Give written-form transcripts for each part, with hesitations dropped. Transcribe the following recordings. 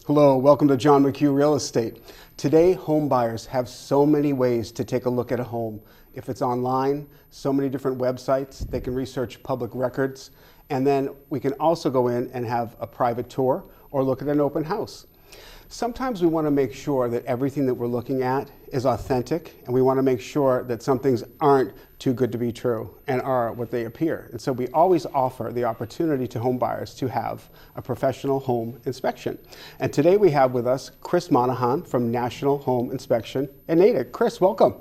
Hello, welcome to John McHugh Real Estate. Today, home buyers have so many ways to take a look at a home. If it's online, so many different websites, they can research public records, and then we can also go in and have a private tour or look at an open house. Sometimes we want to make sure that everything that we're looking at is authentic, and we want to make sure that some things aren't too good to be true and are what they appear. And so we always offer the opportunity to home buyers to have a professional home inspection. And today we have with us Chris Monahon from National Home Inspection in Natick. Chris, welcome.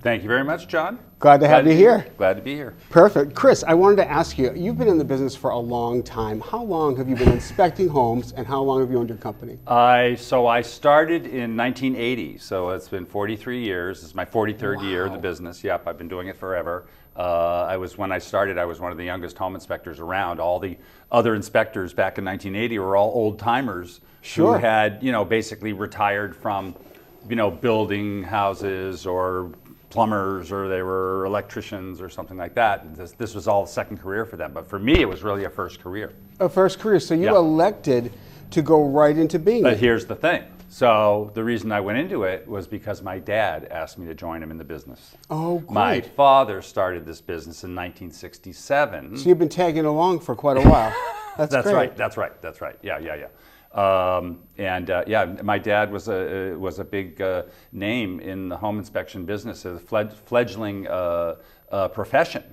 Thank you very much, John. Glad to have you here. Glad to be here. Perfect. Chris, I wanted to ask you, you've been in the business for a long time. How long have you been inspecting homes, and how long have you owned your company? So I started in 1980, so it's been 43 years. This is my 43rd year in the business. Yep, I've been doing it forever. When I started, I was one of the youngest home inspectors around. All the other inspectors back in 1980 were all old timers who had, basically retired from, building houses or plumbers, or they were electricians or something like that. This was all a second career for them. But for me, it was really a first career. A first career. So you elected to go right into being But here's the thing. So the reason I went into it was because my dad asked me to join him in the business. Oh, great. My father started this business in 1967. So you've been tagging along for quite a while. That's great. That's right. Yeah. My dad was a big name in the home inspection business, a fledgling profession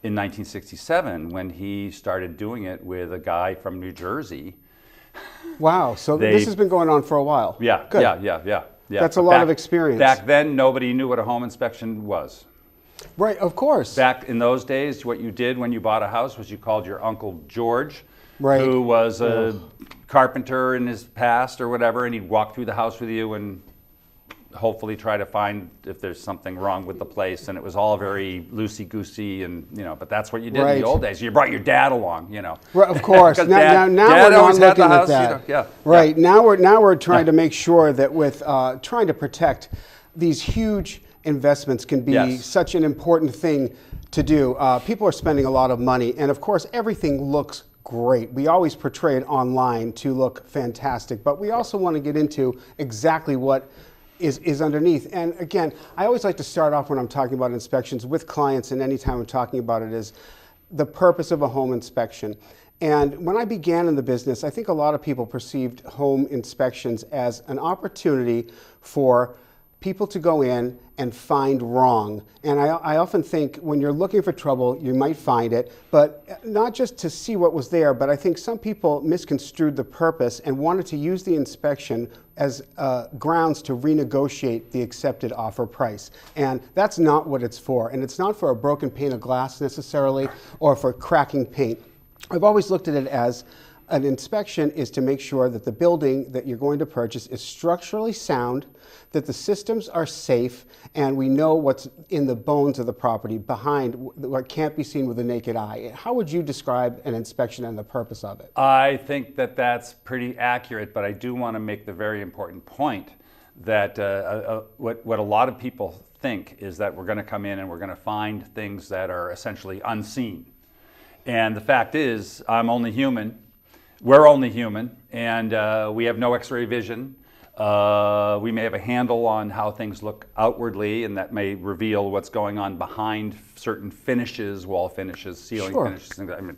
in 1967 when he started doing it with a guy from New Jersey. Wow, so this has been going on for a while. Yeah, good. Yeah. That's a lot of experience. Back then, nobody knew what a home inspection was. Right, of course. Back in those days, what you did when you bought a house was you called your Uncle George, right, who was a carpenter in his past or whatever, and he'd walk through the house with you and hopefully try to find if there's something wrong with the place. And it was all very loosey-goosey, and but that's what you did in the old days. You brought your dad along, Right, of course. now we're not looking at that. Right. Now we're trying to make sure that with trying to protect these huge investments can be such an important thing to do. People are spending a lot of money, and of course everything looks great. We always portray it online to look fantastic, but we also want to get into exactly what is underneath. And again, I always like to start off when I'm talking about inspections with clients, and anytime I'm talking about it, is the purpose of a home inspection. And when I began in the business, I think a lot of people perceived home inspections as an opportunity for people to go in and find wrong. And I often think when you're looking for trouble, you might find it, but not just to see what was there, but I think some people misconstrued the purpose and wanted to use the inspection as grounds to renegotiate the accepted offer price. And that's not what it's for. And it's not for a broken pane of glass necessarily, or for cracking paint. I've always looked at it as an inspection is to make sure that the building that you're going to purchase is structurally sound, that the systems are safe, and we know what's in the bones of the property behind what can't be seen with the naked eye. How would you describe an inspection and the purpose of it? I think that that's pretty accurate, but I do want to make the very important point that what a lot of people think is that we're going to come in and we're going to find things that are essentially unseen. And the fact is, I'm only human. We're only human, and we have no X-ray vision. We may have a handle on how things look outwardly, and that may reveal what's going on behind certain finishes, wall finishes, ceiling finishes. Things like that. I mean,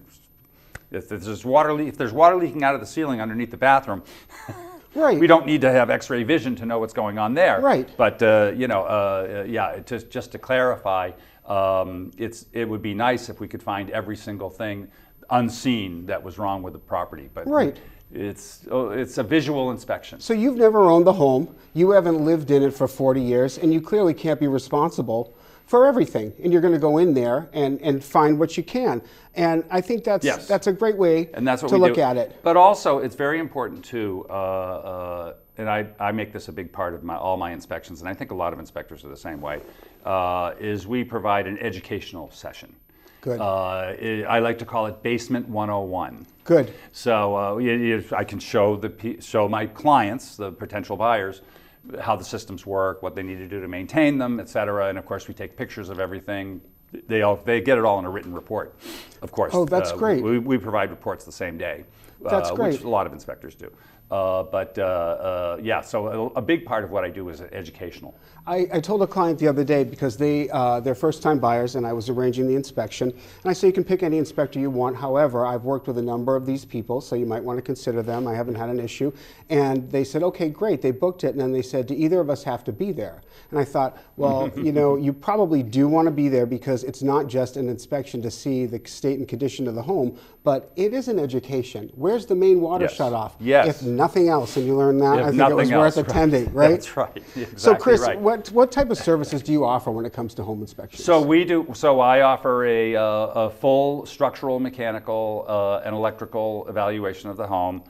if there's water leaking out of the ceiling underneath the bathroom, we don't need to have X-ray vision to know what's going on there. Right. But just to clarify, it would be nice if we could find every single thing unseen that was wrong with the property, but it's a visual inspection. So you've never owned the home, you haven't lived in it for 40 years, and you clearly can't be responsible for everything, and you're going to go in there and find what you can. And I think that's a great way to look at it. But also, it's very important too, and I make this a big part of all my inspections, and I think a lot of inspectors are the same way, is we provide an educational session. Good. I like to call it Basement 101. Good. So I can show my clients, the potential buyers, how the systems work, what they need to do to maintain them, et cetera. And of course, we take pictures of everything. They get it all in a written report, of course. Oh, that's great. We provide reports the same day. That's great. Which a lot of inspectors do. Yeah, so a big part of what I do is educational. I told a client the other day, because they're first-time buyers, and I was arranging the inspection, and I say you can pick any inspector you want. However, I've worked with a number of these people, so you might want to consider them. I haven't had an issue. And they said, okay, great. They booked it, and then they said, do either of us have to be there? And I thought, well, you know, you probably do want to be there, because it's not just an inspection to see the state and condition of the home, but it is an education. Where's the main water shut off? Yes. If nothing else, and you learn that, I think it was worth attending, right? That's right. Exactly. So, Chris, right. what type of services do you offer when it comes to home inspections? So I offer a full structural, mechanical, and electrical evaluation of the home,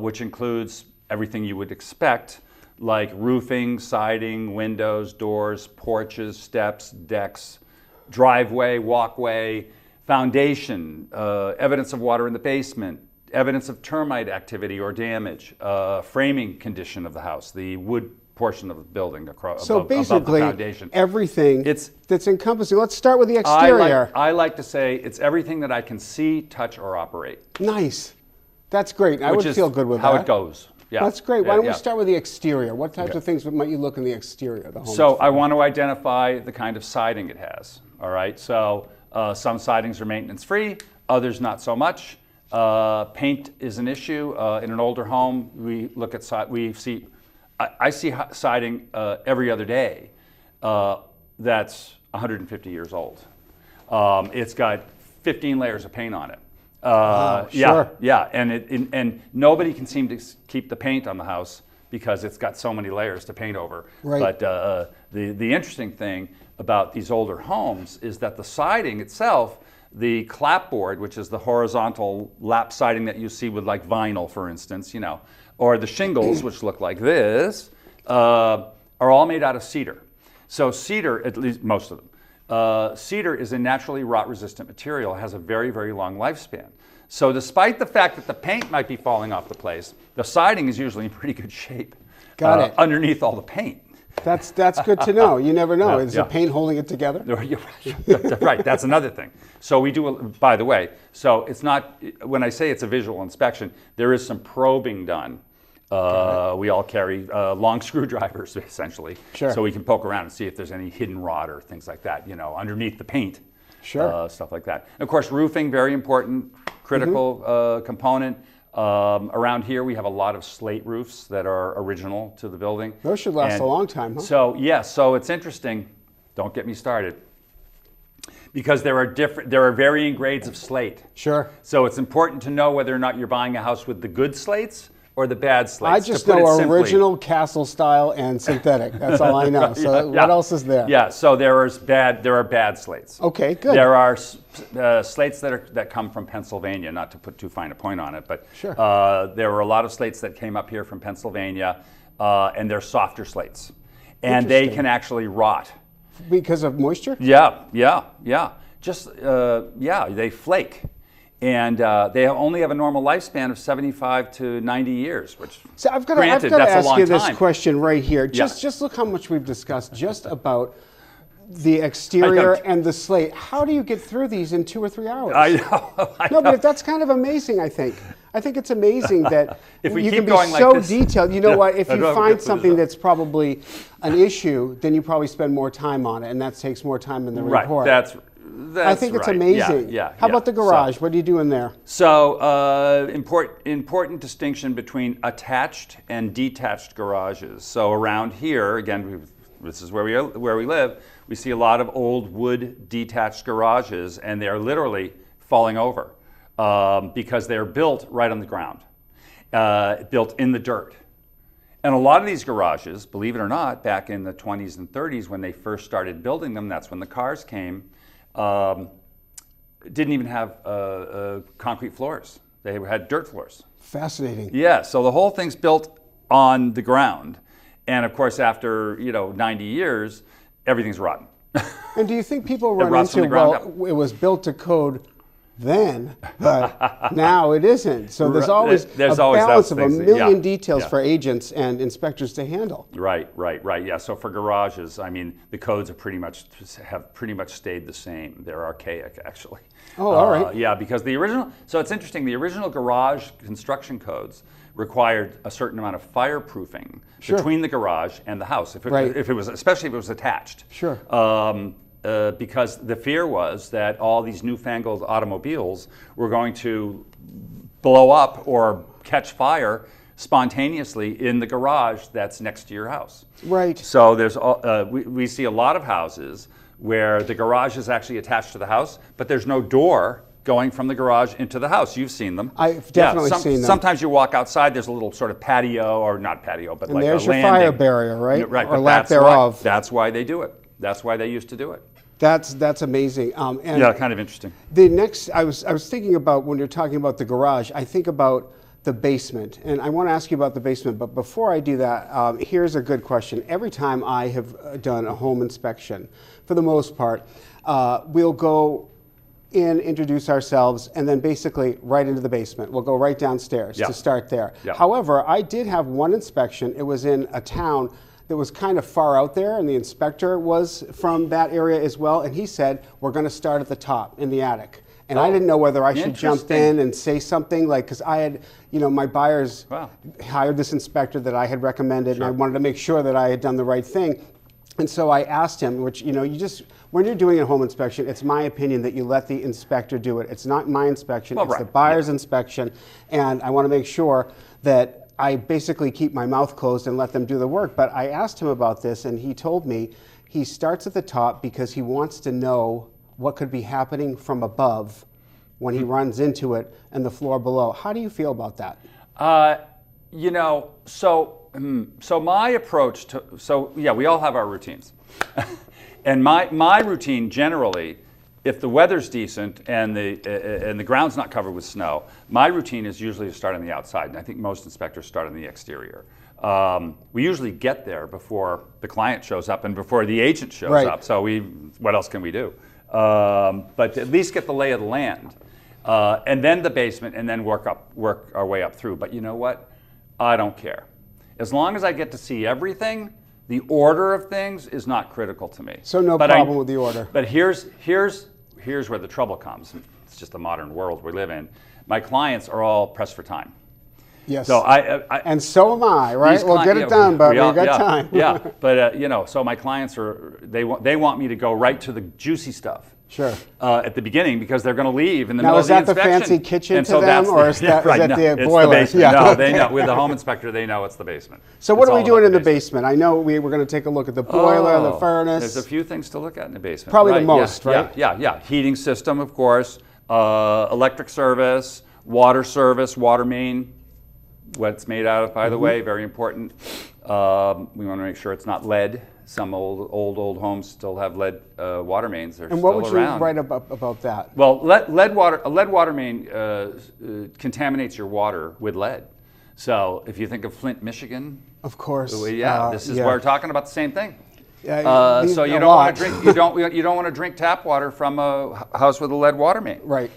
which includes everything you would expect, like roofing, siding, windows, doors, porches, steps, decks, driveway, walkway, foundation, evidence of water in the basement, evidence of termite activity or damage, framing condition of the house, the wood portion of the building above the foundation. Everything that's encompassing. Let's start with the exterior. I like to say it's everything that I can see, touch, or operate. Nice. That's great. I would feel good with how that. it goes. Yeah. That's great. Why don't we start with the exterior? What types of things might you look in the exterior of the home? So I want to identify the kind of siding it has. All right. So some sidings are maintenance free, others not so much. Paint is an issue. In an older home, we look at I see siding every other day that's 150 years old. It's got 15 layers of paint on it. Sure. Yeah, and nobody can seem to keep the paint on the house because it's got so many layers to paint over. Right. But the interesting thing about these older homes is that the siding itself, the clapboard, which is the horizontal lap siding that you see with like vinyl, for instance, you know, or the shingles, which look like this, are all made out of cedar. So cedar, at least most of them, cedar is a naturally rot-resistant material, has a very, very long lifespan. So despite the fact that the paint might be falling off the place, the siding is usually in pretty good shape. Got it. Underneath all the paint. That's good to know. You never know. Is the paint holding it together? You're right. Right. That's another thing. So we do, by the way, so it's not, when I say it's a visual inspection, there is some probing done. We all carry long screwdrivers, essentially, so we can poke around and see if there's any hidden rot or things like that, you know, underneath the paint, stuff like that. And of course, roofing, very important, critical component. Around here, we have a lot of slate roofs that are original to the building. Those should last a long time, huh? So yes, so it's interesting. Don't get me started. Because there are varying grades of slate. Sure. So it's important to know whether or not you're buying a house with the good slates or the bad slates. I just know original castle style and synthetic. That's all I know. So what else is there? Yeah, so there are bad slates. Okay, good. There are slates that come from Pennsylvania, not to put too fine a point on it, but there were a lot of slates that came up here from Pennsylvania, and they're softer slates. And they can actually rot. Because of moisture? Yeah. Just, they flake. And they only have a normal lifespan of 75 to 90 years, which, so I've got to ask you this question right here. Just look how much we've discussed just about the exterior and the slate. How do you get through these in 2 or 3 hours? I know. No, but that's kind of amazing, I think. I think it's amazing that if we you keep can be going so like this, detailed. You know what? If you find something that's probably an issue, then you probably spend more time on it, and that takes more time in the report. That's I think it's amazing. How about the garage? What do you do in there? So important distinction between attached and detached garages. So around here, again, this is where we live. We see a lot of old wood detached garages, and they are literally falling over because they are built right on the ground, built in the dirt. And a lot of these garages, believe it or not, back in the 20s and 30s when they first started building them, that's when the cars came, didn't even have concrete floors. They had dirt floors. Fascinating. Yeah, so the whole thing's built on the ground. And of course, after 90 years, everything's rotten. And do you think people run into, well, it was built to code then, but now it isn't. So there's always there's a always balance of a million yeah, details yeah. for agents and inspectors to handle. Right. Yeah. So for garages, I mean, the codes have pretty much stayed the same. They're archaic, actually. Oh, all right. Yeah, because the original. So it's interesting. The original garage construction codes required a certain amount of fireproofing between the garage and the house, if it was, especially if it was attached. Sure. Because the fear was that all these newfangled automobiles were going to blow up or catch fire spontaneously in the garage that's next to your house. Right. So there's we see a lot of houses where the garage is actually attached to the house, but there's no door going from the garage into the house. You've seen them. I've definitely seen them. Sometimes you walk outside, there's a little sort of patio, or not patio, but and like a there's landing. your fire barrier, right? Right, or lack thereof. That's why they do it. That's why they used to do it. That's amazing. And yeah, kind of interesting. The next, I was thinking about, when you're talking about the garage, I think about the basement, and I want to ask you about the basement. But before I do that, here's a good question. Every time I have done a home inspection, for the most part, we'll go in, introduce ourselves, and then basically right into the basement. We'll go right downstairs to start there. Yeah. However, I did have one inspection. It was in a town that was kind of far out there, and the inspector was from that area as well, and he said, we're going to start at the top in the attic. And I didn't know whether I should jump in and say something, like, because I had, my buyers hired this inspector that I had recommended, and I wanted to make sure that I had done the right thing. And so I asked him, which, when you're doing a home inspection, it's my opinion that you let the inspector do it. It's not my inspection, it's the buyer's inspection. And I want to make sure that I basically keep my mouth closed and let them do the work. But I asked him about this, and he told me he starts at the top because he wants to know what could be happening from above when he runs into it and the floor below. How do you feel about that? So my approach to, we all have our routines. And my routine generally, if the weather's decent and the ground's not covered with snow, my routine is usually to start on the outside. And I think most inspectors start on the exterior. We usually get there before the client shows up and before the agent shows up. So what else can we do? But at least get the lay of the land. And then the basement, and then work our way up through. But you know what? I don't care. As long as I get to see everything, the order of things is not critical to me. So no problem with the order. But here's where the trouble comes. It's just the modern world we live in. My clients are all pressed for time. Yes. So and so am I, right? We'll get it done, but we got time. Yeah. But so my clients they want me to go right to the juicy stuff. Sure. At the beginning, because they're going to leave in the middle of the inspection. Now, is that the fancy kitchen to them, or is that the boiler? It's the basement. No, they know. With the home inspector, they know it's the basement. So what are we doing in the basement? I know we're going to take a look at the boiler, the furnace. There's a few things to look at in the basement. Probably the most, right? Yeah. Heating system, of course. Electric service, water main. What it's made out of, by the way, very important. We want to make sure it's not lead. Some old homes still have lead water mains. They're and what still would around. you write about that? Well, a lead water main contaminates your water with lead. So if you think of Flint, Michigan, of course, this is we're talking about the same thing. So you don't want to drink. You don't want to drink tap water from a house with a lead water main, right?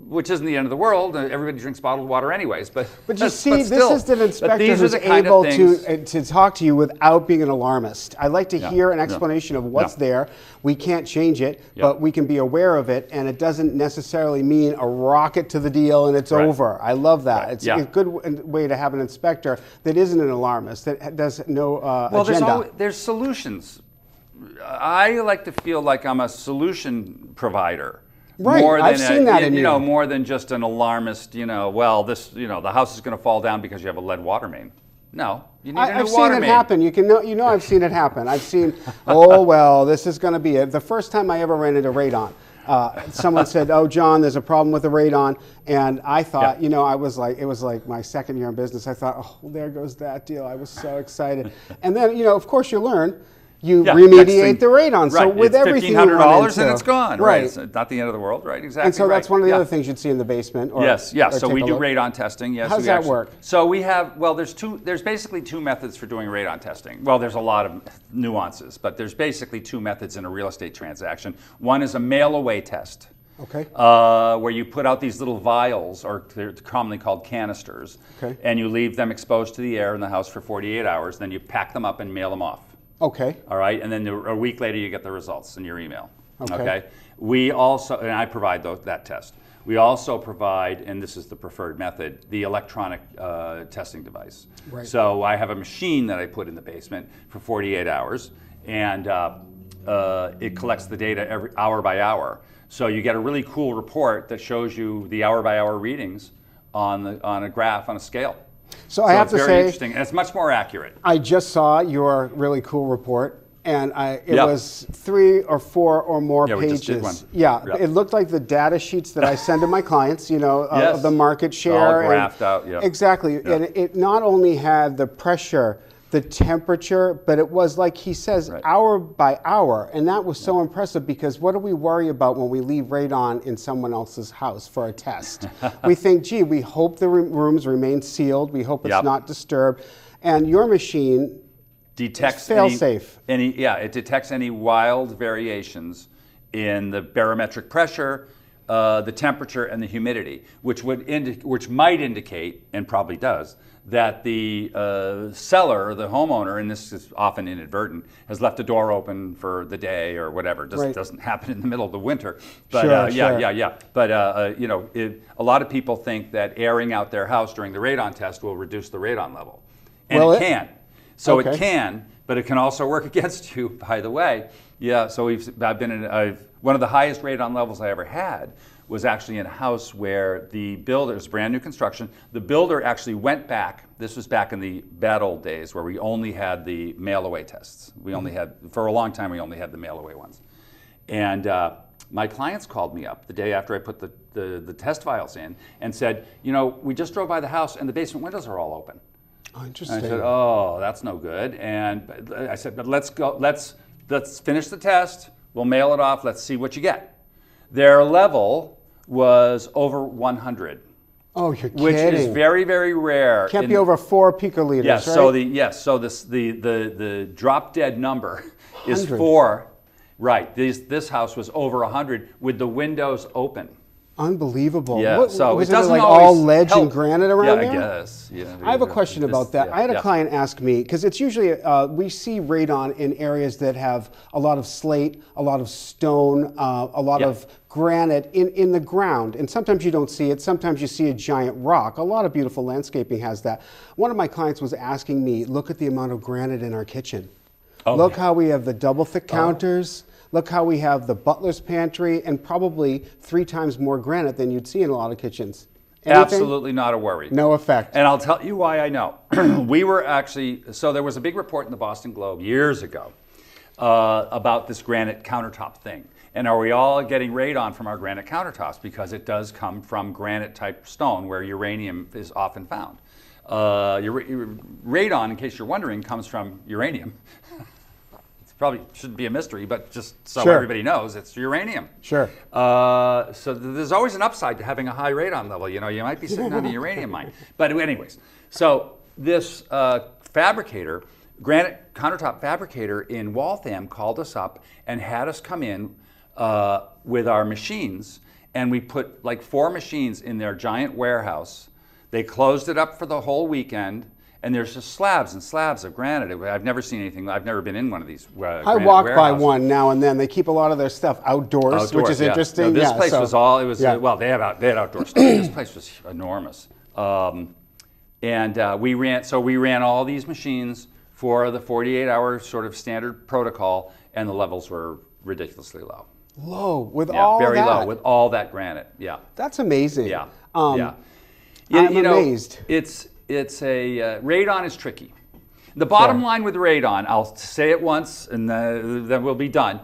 Which isn't the end of the world. Everybody drinks bottled water anyways. But you see, this is an inspector who's able to talk to you without being an alarmist. I like to hear an explanation of what's there. We can't change it, but we can be aware of it, and it doesn't necessarily mean a rocket to the deal and it's over. I love that. It's a good way to have an inspector that isn't an alarmist, that does no agenda. There's solutions. I like to feel like I'm a solution provider. Right, I've seen that in you. More than just an alarmist, the house is going to fall down because you have a lead water main. No, you need a new water main. I've seen it happen. I've seen it happen. I've seen, this is going to be it. The first time I ever ran into radon, someone said, John, there's a problem with the radon. And I thought, it was like my second year in business. I thought, there goes that deal. I was so excited. And then, of course you learn. You remediate the radon. So with everything $1,500 and it's gone. Right. It's not the end of the world. Right. Exactly. And so that's one of the other things you'd see in the basement. So we do radon testing. Yes. How does that work? So we have. There's basically two methods for doing radon testing. Well, there's a lot of nuances, but there's basically two methods in a real estate transaction. One is a mail away test. Okay. Where you put out these little vials, or they're commonly called canisters, okay. and you leave them exposed to the air in the house for 48 hours. Then you pack them up and mail them off. Okay. All right, and then a week later you get the results in your email. Okay. We also, and I provide that test. We also provide, and this is the preferred method, the electronic testing device. Right. So I have a machine that I put in the basement for 48 hours, and it collects the data every hour by hour. So you get a really cool report that shows you the hour by hour readings on a graph on a scale. So I have to it's say, very interesting, and it's much more accurate. I just saw your really cool report. And it was 3 or 4 or more pages. We just did one. Yeah, it looked like the data sheets that I send to my clients, of the market share. All graphed out, yeah. Exactly. Yeah. And it not only had the pressure, the temperature, but it was, like he says, hour by hour. And that was so impressive, because what do we worry about when we leave radon in someone else's house for a test? We think, gee, we hope the rooms remain sealed. We hope it's not disturbed. And your machine detects fail-safe. It detects any wild variations in the barometric pressure, the temperature, and the humidity, which might indicate, and probably does, that the seller, the homeowner, and this is often inadvertent, has left a door open for the day or whatever. It doesn't happen in the middle of the winter. But sure. But a lot of people think that airing out their house during the radon test will reduce the radon level, and it can. So it can, but it can also work against you, by the way. Yeah, so one of the highest radon levels I ever had was actually in a house where the builder, it's brand new construction, the builder actually went back, this was back in the bad old days where we only had the mail-away tests. For a long time, we only had the mail-away ones. And my clients called me up the day after I put the test vials in and said, we just drove by the house and the basement windows are all open. Oh, interesting. And I said, oh, that's no good. And I said, but let's finish the test. We'll mail it off. Let's see what you get. Their level was over 100. Oh, you're kidding. Which is very, very rare. Can't be over 4 picoliters, yes, right? So the drop dead number is 4. Right. This house was over 100 with the windows open. Unbelievable. Yeah, so was it doesn't like always all ledge help. and granite around there? I guess. Yeah, I have a question about that. I had a client ask me, because it's usually, we see radon in areas that have a lot of slate, a lot of stone, a lot of granite in the ground. And sometimes you don't see it. Sometimes you see a giant rock. A lot of beautiful landscaping has that. One of my clients was asking me, look at the amount of granite in our kitchen. Oh, look how we have the double thick counters. Look how we have the butler's pantry, and probably 3 times more granite than you'd see in a lot of kitchens. Anything? Absolutely not a worry. No effect. And I'll tell you why I know. We were actually, so there was a big report in the Boston Globe years ago about this granite countertop thing. And are we all getting radon from our granite countertops? Because it does come from granite type stone where uranium is often found. Radon, in case you're wondering, comes from uranium. Probably shouldn't be a mystery, but just so everybody knows, it's uranium. Sure. So there's always an upside to having a high radon level. You might be sitting on a uranium mine. But anyways, so this fabricator, granite countertop fabricator in Waltham, called us up and had us come in with our machines, and we put like 4 machines in their giant warehouse. They closed it up for the whole weekend. And there's just slabs and slabs of granite. I've never seen anything. I've never been in one of these. I walk by one now and then. They keep a lot of their stuff outdoors, which is interesting. No, this place was all. It was well. They had outdoor stuff. This place was enormous. And we ran all these machines for the 48-hour sort of standard protocol, and the levels were ridiculously low. Low with all very that. low with all that granite. Yeah. That's amazing. Yeah. I'm amazed. Radon is tricky. The bottom line with radon, I'll say it once and then we'll be done,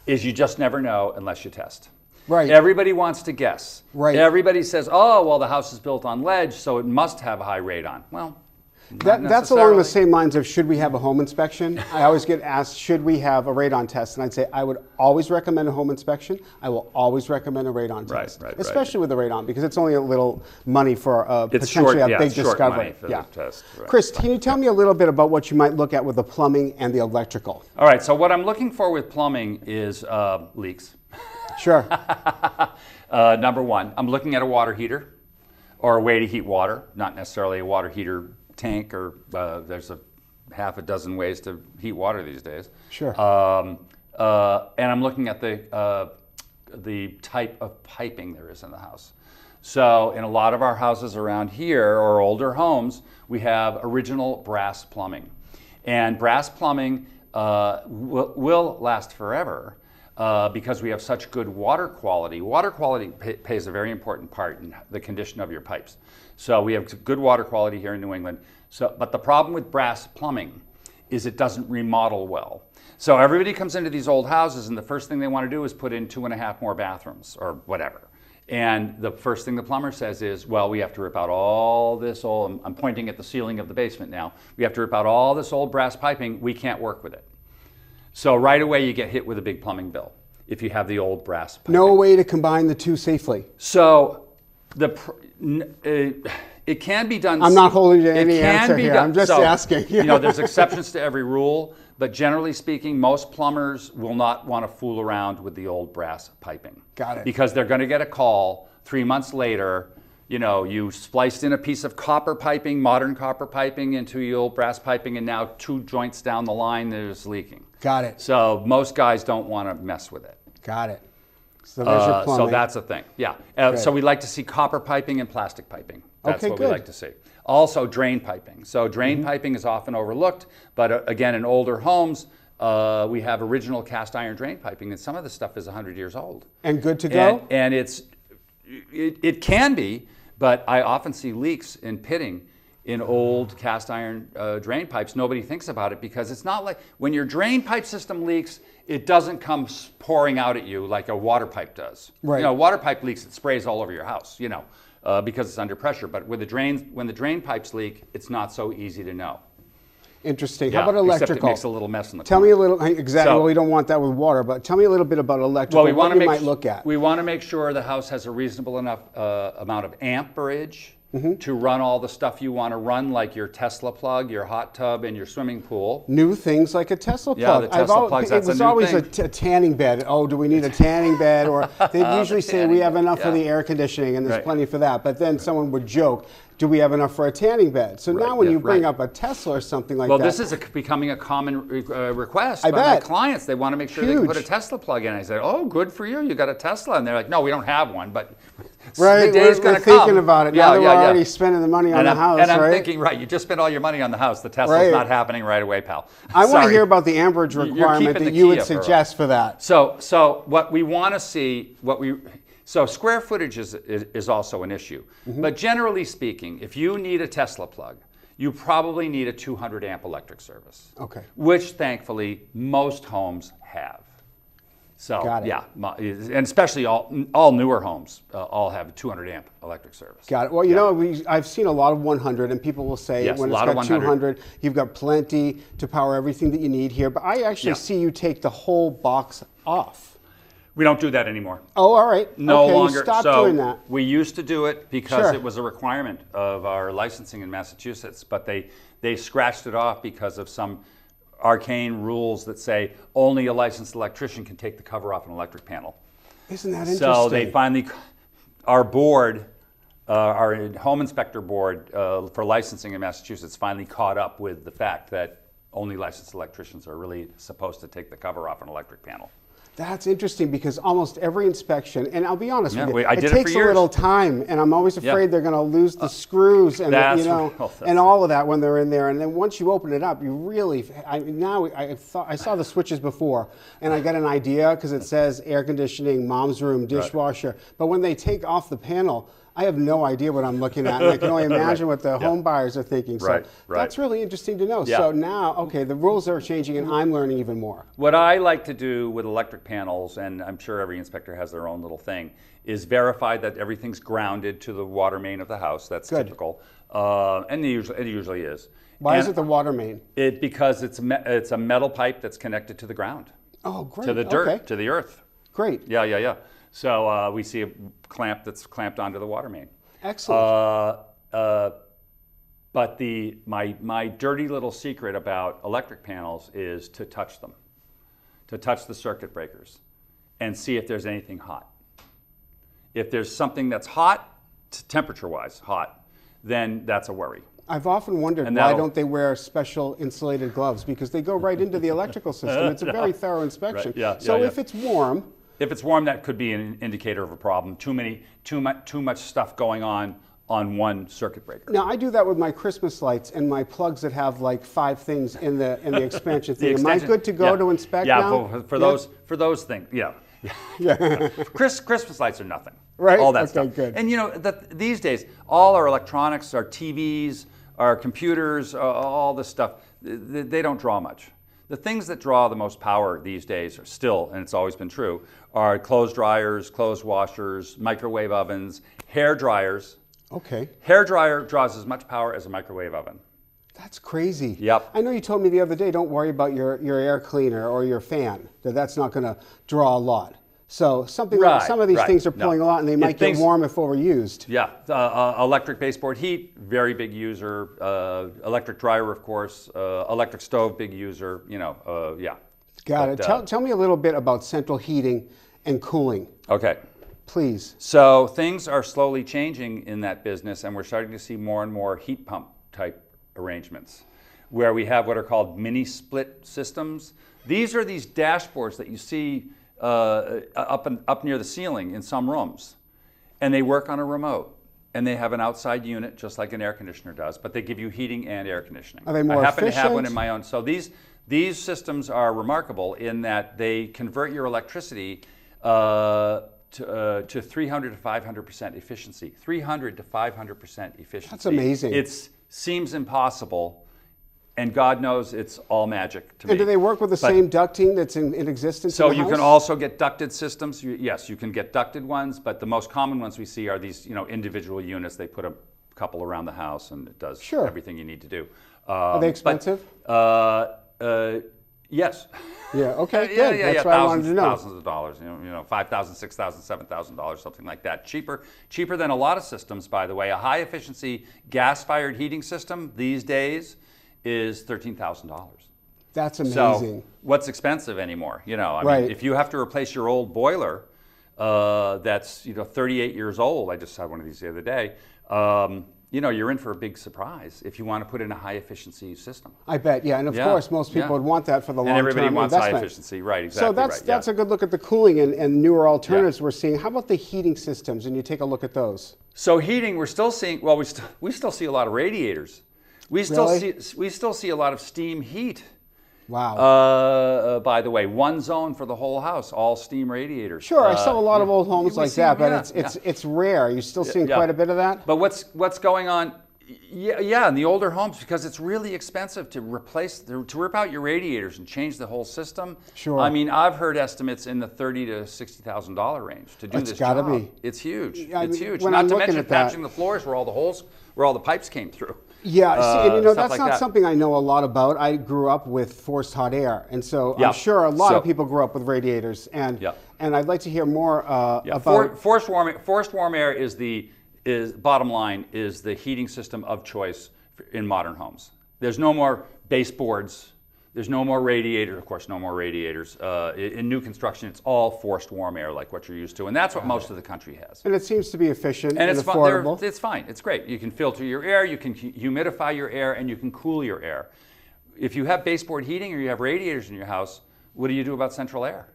is you just never know unless you test. Right. Everybody wants to guess. Right. Everybody says, oh, well, the house is built on ledge, so it must have high radon. Well, that's along the same lines of, should we have a home inspection? I always get asked, should we have a radon test? And I'd say, I would always recommend a home inspection. I will always recommend a radon test, especially with the radon, because it's only a little money for potentially a big discovery. Test. Right. Chris, can you tell me a little bit about what you might look at with the plumbing and the electrical? All right, so what I'm looking for with plumbing is leaks. Sure. Number one, I'm looking at a water heater or a way to heat water, not necessarily a water heater tank, or there's a half a dozen ways to heat water these days. Sure. And I'm looking at the type of piping there is in the house. So in a lot of our houses around here, or older homes, we have original brass plumbing. And brass plumbing will last forever because we have such good water quality. Water quality plays a very important part in the condition of your pipes. So we have good water quality here in New England. But the problem with brass plumbing is it doesn't remodel well. So everybody comes into these old houses and the first thing they want to do is put in 2.5 more bathrooms or whatever. And the first thing the plumber says is, well, we have to rip out all this old, I'm pointing at the ceiling of the basement now, we have to rip out all this old brass piping, we can't work with it. So right away you get hit with a big plumbing bill if you have the old brass piping. No way to combine the two safely. So it can be done. I'm not holding to any answer here. I'm just asking. There's exceptions to every rule, but generally speaking, most plumbers will not want to fool around with the old brass piping. Got it. Because they're going to get a call 3 months later. You spliced in a piece of copper piping, modern copper piping, into your old brass piping, and now 2 joints down the line there's leaking. Got it. So most guys don't want to mess with it. Got it. So there's your plumbing. So that's a thing. Yeah. So we like to see copper piping and plastic piping. That's okay, what good. we like to see. Also drain piping. So drain piping is often overlooked, but again, in older homes, we have original cast iron drain piping, and some of this stuff is 100 years old. And good to go? And it can be, but I often see leaks in pitting in old cast iron drain pipes. Nobody thinks about it because it's not like when your drain pipe system leaks, it doesn't come pouring out at you like a water pipe does. Right. Water pipe leaks, it sprays all over your house, because it's under pressure. But with when the drain pipes leak, it's not so easy to know. Interesting. Yeah, How about electrical? Except it makes a little mess in the Tell corner. me a little, exactly, well, we don't want that with water, but tell me a little bit about electrical, what you might look at. We want to make sure the house has a reasonable enough amount of amperage to run all the stuff you want to run, like your Tesla plug, your hot tub, and your swimming pool. New things like a Tesla plug. Yeah, the Tesla plugs, that's a new thing. It was always a tanning bed. Oh, do we need a tanning bed? Or they'd usually say we have enough for the air conditioning, and there's plenty for that. But then someone would joke, do we have enough for a tanning bed? So now when you bring up a Tesla or something like that. Well, this is becoming a common request by bet. my clients. They want to make sure they can put a Tesla plug in. I say, oh, good for you. You got a Tesla. And they're like, no, we don't have one, but the day's going to come. We're thinking about it. Now that we're already spending the money on the house, and I'm thinking, you just spent all your money on the house. The Tesla's not happening right away, pal. I want to hear about the amperage requirement that you would suggest for that. So what we want to see, So square footage is also an issue. But generally speaking, if you need a Tesla plug, you probably need a 200 amp electric service. Okay. Which thankfully most homes have. So Got it. Yeah, and especially all newer homes all have a 200 amp electric service. Got it. Well, I've seen a lot of 100, and people will say when it's got 200, you've got plenty to power everything that you need here. But I actually see you take the whole box off. We don't do that anymore. Oh, all right. No longer. You stopped doing that. We used to do it because it was a requirement of our licensing in Massachusetts, but they scratched it off because of some arcane rules that say only a licensed electrician can take the cover off an electric panel. Isn't that interesting? So they finally, our board, our home inspector board for licensing in Massachusetts finally caught up with the fact that only licensed electricians are really supposed to take the cover off an electric panel. That's interesting because almost every inspection, and I'll be honest with you, it takes a little time, and I'm always afraid they're going to lose the screws and and all of that when they're in there. And then once you open it up, you really I saw the switches before, and I got an idea because it says air conditioning, mom's room, dishwasher. But when they take off the panel, I have no idea what I'm looking at, and I can only imagine what the home buyers are thinking. So that's really interesting to know. So now, the rules are changing, and I'm learning even more. What I like to do with electric panels, and I'm sure every inspector has their own little thing, is verify that everything's grounded to the water main of the house. That's typical, and it usually is. Why is it the water main? Because it's a metal pipe that's connected to the ground. Oh, great. To the dirt, to the earth. Great. Yeah. So we see a clamp that's clamped onto the water main. Excellent. But my dirty little secret about electric panels is to touch them, to touch the circuit breakers. and see if there's anything hot. If there's something that's hot, temperature-wise hot, then that's a worry. I've often wondered why don't they wear special insulated gloves, because they go right into the electrical system. It's a very thorough inspection. Right. So if it's warm... If it's warm, that could be an indicator of a problem. Too much stuff going on one circuit breaker. Now, I do that with my Christmas lights and my plugs that have like 5 things in the expansion thing. Am I good to go to inspect now? Yeah, for those things, yeah. Christmas lights are nothing. Right. All that stuff. Good. And these days, all our electronics, our TVs, our computers, all this stuff, they don't draw much. The things that draw the most power these days are still, and it's always been true, are clothes dryers, clothes washers, microwave ovens, hair dryers. Okay. Hair dryer draws as much power as a microwave oven. That's crazy. Yep. I know you told me the other day, don't worry about your air cleaner or your fan, that's not going to draw a lot. So some of these things are pulling a lot, and they might get warm if overused. Yeah, electric baseboard heat, very big user. Electric dryer, of course. Electric stove, big user. Yeah. Got it. Tell me a little bit about central heating and cooling. Okay. Please. So things are slowly changing in that business, and we're starting to see more and more heat pump type arrangements, where we have what are called mini split systems. These are these dashboards that you see up near the ceiling in some rooms, and they work on a remote, and they have an outside unit just like an air conditioner does, but they give you heating and air conditioning. Are they more efficient? I happen to have one in efficient? my own. So these systems are remarkable in that they convert your electricity to 300 to 500% efficiency. 300 to 500% efficiency. That's amazing. It seems impossible. And God knows it's all magic to me. And do they work with the same ducting that's in existence So in the you house? can also get ducted systems. Yes, you can get ducted ones, but the most common ones we see are these, individual units. They put a couple around the house, and it does everything you need to do. Are they expensive? Yes. Yeah. Okay. Good. That's what I wanted to know. Thousands of dollars. $5,000, $6,000, $7,000, something like that. Cheaper than a lot of systems, by the way. A high efficiency gas-fired heating system these days is $13,000. That's amazing. So what's expensive anymore? I mean, if you have to replace your old boiler, that's 38 years old. I just had one of these the other day. You're in for a big surprise if you want to put in a high efficiency system. I bet, yeah, and of course most people would want that for the long term investment. And everybody wants high efficiency, right? Exactly. So that's a good look at the cooling and newer alternatives we're seeing. How about the heating systems? And you take a look at those. So heating, we're still seeing. Well, we still see a lot of radiators. We still see a lot of steam heat. Wow. By the way, one zone for the whole house, all steam radiators. Sure, I saw a lot of old homes like that, but it's rare. You're still seeing quite a bit of that? But what's going on? Yeah, in the older homes, because it's really expensive to rip out your radiators and change the whole system. Sure. I mean, I've heard estimates in the $30,000 to $60,000 range to do this job. It's got to be. It's huge. It's huge. When Not to mention patching the floors where all the pipes came through. Yeah, and that's not something I know a lot about. I grew up with forced hot air, and so I'm sure a lot of people grew up with radiators. And I'd like to hear more about forced warm air is bottom line is the heating system of choice in modern homes. There's no more baseboards. There's no more radiators. Of course, no more radiators. In new construction, it's all forced warm air like what you're used to. And that's what most of the country has. And it seems to be efficient and it's affordable. It's fine. It's great. You can filter your air, you can humidify your air, and you can cool your air. If you have baseboard heating or you have radiators in your house, what do you do about central air?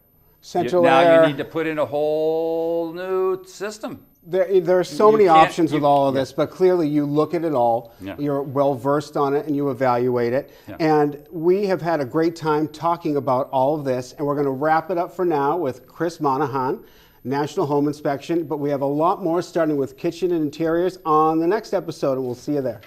Now you need to put in a whole new system. There are so many options with all of this, but clearly you look at it all, you're well versed on it, and you evaluate it. And we have had a great time talking about all of this, and we're going to wrap it up for now with Chris Monahon, National Home Inspection, but we have a lot more starting with kitchen and interiors on the next episode, and we'll see you there.